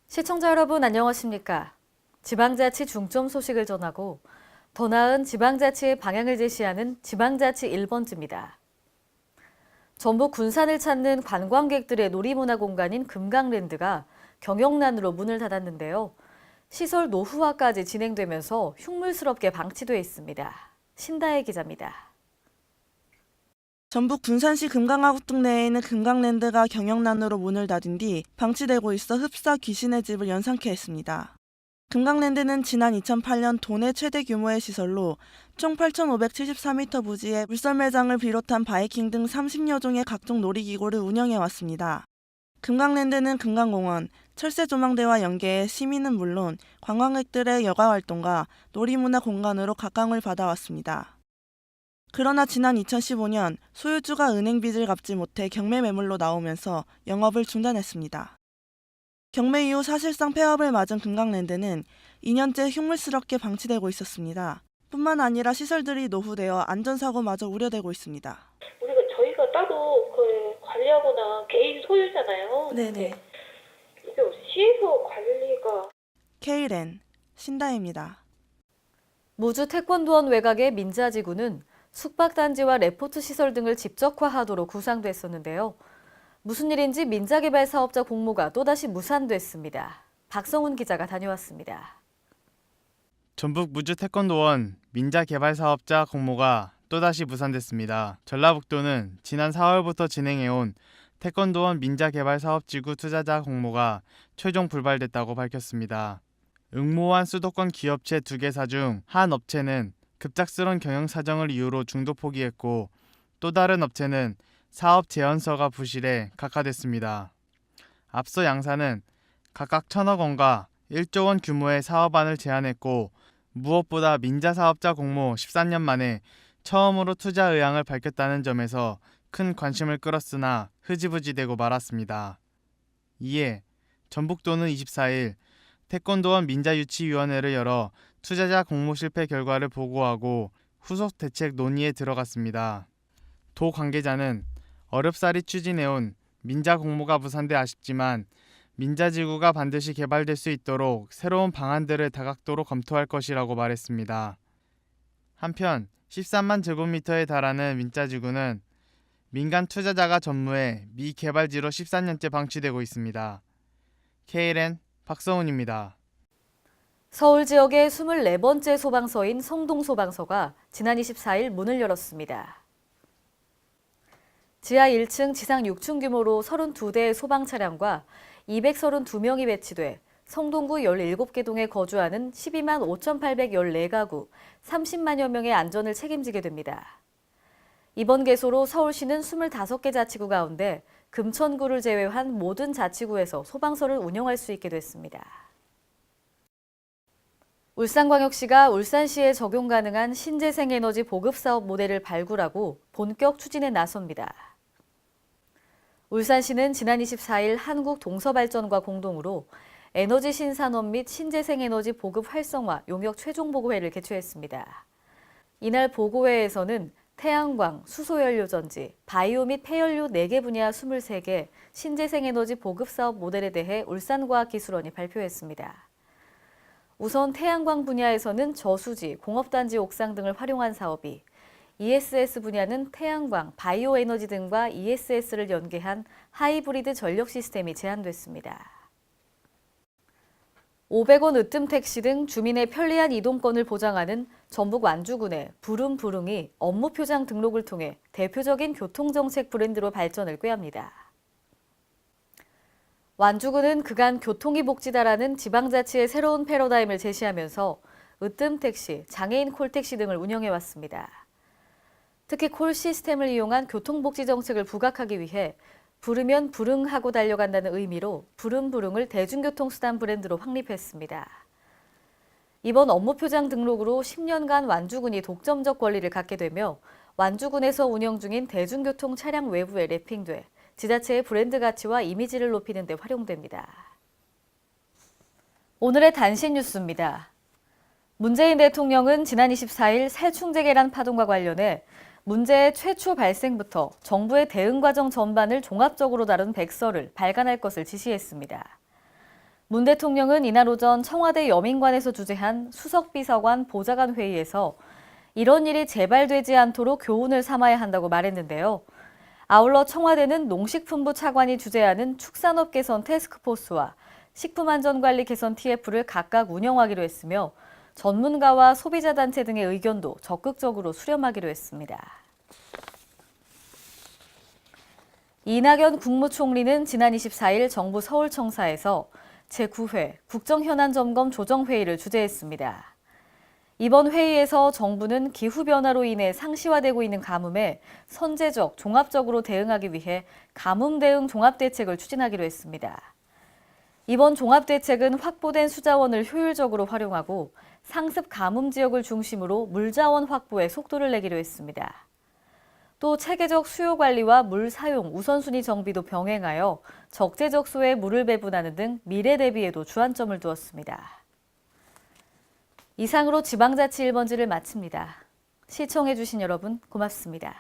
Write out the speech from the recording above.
시청자 여러분 안녕하십니까? 지방자치 중점 소식을 전하고 더 나은 지방자치의 방향을 제시하는 지방자치 1번지입니다. 전북 군산을 찾는 관광객들의 놀이문화 공간인 금강랜드가 경영난으로 문을 닫았는데요. 시설 노후화까지 진행되면서 흉물스럽게 방치돼 있습니다. 신다혜 기자입니다. 전북 군산시 금강하구뚝 내에 있는 금강랜드가 경영난으로 문을 닫은 뒤 방치되고 있어 흡사 귀신의 집을 연상케 했습니다. 금강랜드는 지난 2008년 도내 최대 규모의 시설로 총 8,574m 부지에 물썰 매장을 비롯한 바이킹 등 30여 종의 각종 놀이기구를 운영해왔습니다. 금강랜드는 금강공원, 철새조망대와 연계해 시민은 물론 관광객들의 여가활동과 놀이문화 공간으로 각광을 받아왔습니다. 그러나 지난 2015년 소유주가 은행 빚을 갚지 못해 경매 매물로 나오면서 영업을 중단했습니다. 경매 이후 사실상 폐업을 맞은 금강랜드는 2년째 흉물스럽게 방치되고 있었습니다. 뿐만 아니라 시설들이 노후되어 안전사고마저 우려되고 있습니다. 저희가 따로 관리하거나 개인 소유잖아요. 네네. 이게 시에서 관리가... K랜 신다혜입니다. 무주 태권도원 외곽의 민자지구는 숙박단지와 레포트 시설 등을 집적화하도록 구상됐었는데요. 무슨 일인지 민자개발사업자 공모가 또다시 무산됐습니다. 박성훈 기자가 다녀왔습니다. 전북 무주 태권도원 민자개발사업자 공모가 또다시 무산됐습니다. 전라북도는 지난 4월부터 진행해온 태권도원 민자개발사업지구 투자자 공모가 최종 불발됐다고 밝혔습니다. 응모한 수도권 기업체 2개사 중 한 업체는 급작스런 경영 사정을 이유로 중도 포기했고 또 다른 업체는 사업 제언서가 부실해 각하됐습니다. 앞서 양사는 각각 1,000억 원과 1조 원 규모의 사업안을 제안했고 무엇보다 민자사업자 공모 13년 만에 처음으로 투자 의향을 밝혔다는 점에서 큰 관심을 끌었으나 흐지부지되고 말았습니다. 이에 전북도는 24일 태권도원 민자유치위원회를 열어 투자자 공모 실패 결과를 보고하고 후속 대책 논의에 들어갔습니다. 도 관계자는 어렵사리 추진해온 민자 공모가 무산돼 아쉽지만 민자지구가 반드시 개발될 수 있도록 새로운 방안들을 다각도로 검토할 것이라고 말했습니다. 한편 13만 제곱미터에 달하는 민자지구는 민간 투자자가 전무해 미개발지로 14년째 방치되고 있습니다. K랜 박성훈입니다. 서울 지역의 24번째 소방서인 성동소방서가 지난 24일 문을 열었습니다. 지하 1층, 지상 6층 규모로 32대의 소방 차량과 232명이 배치돼 성동구 17개 동에 거주하는 12만 5,814가구, 30만여 명의 안전을 책임지게 됩니다. 이번 개소로 서울시는 25개 자치구 가운데 금천구를 제외한 모든 자치구에서 소방서를 운영할 수 있게 됐습니다. 울산광역시가 울산시에 적용 가능한 신재생에너지 보급사업 모델을 발굴하고 본격 추진에 나섭니다. 울산시는 지난 24일 한국동서발전과 공동으로 에너지 신산업 및 신재생에너지 보급 활성화 용역 최종 보고회를 개최했습니다. 이날 보고회에서는 태양광, 수소연료전지, 바이오 및 폐연료 4개 분야 23개 신재생에너지 보급사업 모델에 대해 울산과학기술원이 발표했습니다. 우선 태양광 분야에서는 저수지, 공업단지 옥상 등을 활용한 사업이, ESS 분야는 태양광, 바이오 에너지 등과 ESS를 연계한 하이브리드 전력 시스템이 제안됐습니다. 500원 으뜸 택시 등 주민의 편리한 이동권을 보장하는 전북 완주군의 부릉부릉이 업무 표장 등록을 통해 대표적인 교통정책 브랜드로 발전을 꾀합니다. 완주군은 그간 교통이 복지다라는 지방자치의 새로운 패러다임을 제시하면서 으뜸 택시, 장애인 콜택시 등을 운영해왔습니다. 특히 콜 시스템을 이용한 교통복지 정책을 부각하기 위해 부르면 부릉하고 달려간다는 의미로 부릉부릉을 대중교통수단 브랜드로 확립했습니다. 이번 업무 표장 등록으로 10년간 완주군이 독점적 권리를 갖게 되며 완주군에서 운영 중인 대중교통 차량 외부에 랩핑돼 지자체의 브랜드 가치와 이미지를 높이는 데 활용됩니다. 오늘의 단신 뉴스입니다. 문재인 대통령은 지난 24일 살충제 계란 파동과 관련해 문제의 최초 발생부터 정부의 대응 과정 전반을 종합적으로 다룬 백서를 발간할 것을 지시했습니다. 문 대통령은 이날 오전 청와대 여민관에서 주재한 수석비서관 보좌관 회의에서 이런 일이 재발되지 않도록 교훈을 삼아야 한다고 말했는데요. 아울러 청와대는 농식품부 차관이 주재하는 축산업 개선 태스크포스와 식품안전관리 개선 TF를 각각 운영하기로 했으며 전문가와 소비자 단체 등의 의견도 적극적으로 수렴하기로 했습니다. 이낙연 국무총리는 지난 24일 정부 서울청사에서 제9회 국정현안점검 조정회의를 주재했습니다. 이번 회의에서 정부는 기후변화로 인해 상시화되고 있는 가뭄에 선제적, 종합적으로 대응하기 위해 가뭄 대응 종합대책을 추진하기로 했습니다. 이번 종합대책은 확보된 수자원을 효율적으로 활용하고 상습 가뭄 지역을 중심으로 물자원 확보에 속도를 내기로 했습니다. 또 체계적 수요 관리와 물 사용 우선순위 정비도 병행하여 적재적소에 물을 배분하는 등 미래 대비에도 주안점을 두었습니다. 이상으로 지방자치 1번지를 마칩니다. 시청해주신 여러분 고맙습니다.